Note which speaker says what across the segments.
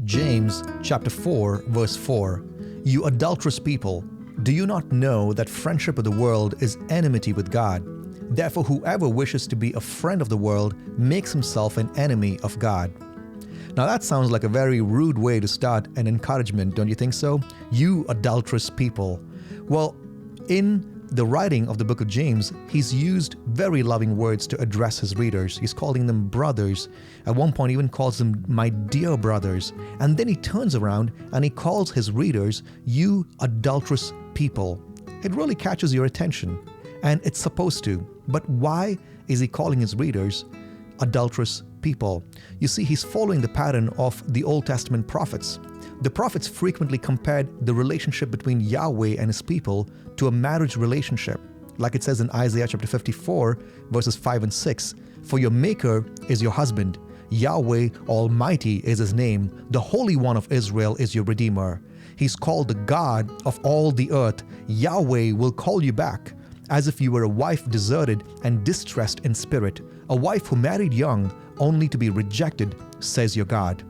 Speaker 1: James chapter 4, verse 4. You adulterous people, do you not know that friendship with the world is enmity with God? Therefore, whoever wishes to be a friend of the world makes himself an enemy of God. Now that sounds like a very rude way to start an encouragement, don't you think so? You adulterous people. Well, in the writing of the book of James, he's used very loving words to address his readers. He's calling them brothers. At one point, he even calls them my dear brothers. And then he turns around and he calls his readers, you adulterous people. It really catches your attention. And it's supposed to. But why is he calling his readers adulterous people? You see, he's following the pattern of the Old Testament prophets. The prophets frequently compared the relationship between Yahweh and his people to a marriage relationship. Like it says in Isaiah chapter 54, verses 5 and 6, For your Maker is your husband, Yahweh Almighty is his name, the Holy One of Israel is your Redeemer. He's called the God of all the earth. Yahweh will call you back, as if you were a wife deserted and distressed in spirit, a wife who married young, only to be rejected, says your God.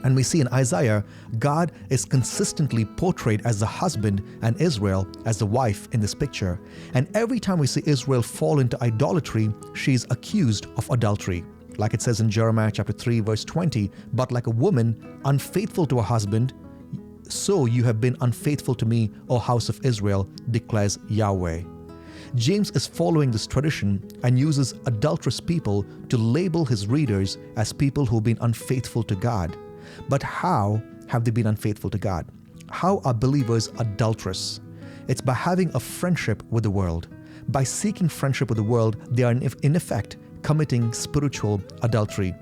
Speaker 1: And we see in Isaiah, God is consistently portrayed as the husband and Israel as the wife in this picture. And every time we see Israel fall into idolatry, she is accused of adultery. Like it says in Jeremiah chapter 3, verse 20, But like a woman unfaithful to her husband, so you have been unfaithful to me, O house of Israel, declares Yahweh. James is following this tradition and uses adulterous people to label his readers as people who've been unfaithful to God. But how have they been unfaithful to God? How are believers adulterous? It's by having a friendship with the world. By seeking friendship with the world, they are in effect committing spiritual adultery.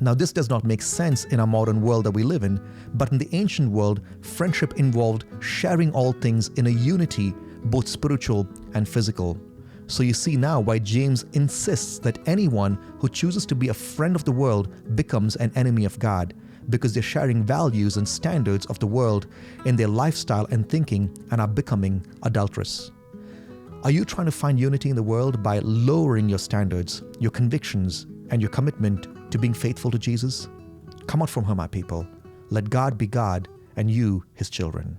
Speaker 1: Now, this does not make sense in our modern world that we live in, but in the ancient world, friendship involved sharing all things in a unity, both spiritual and physical. So you see now why James insists that anyone who chooses to be a friend of the world becomes an enemy of God, because they're sharing values and standards of the world in their lifestyle and thinking and are becoming adulterous. Are you trying to find unity in the world by lowering your standards, your convictions, and your commitment to being faithful to Jesus? Come out from her, my people. Let God be God and you, his children.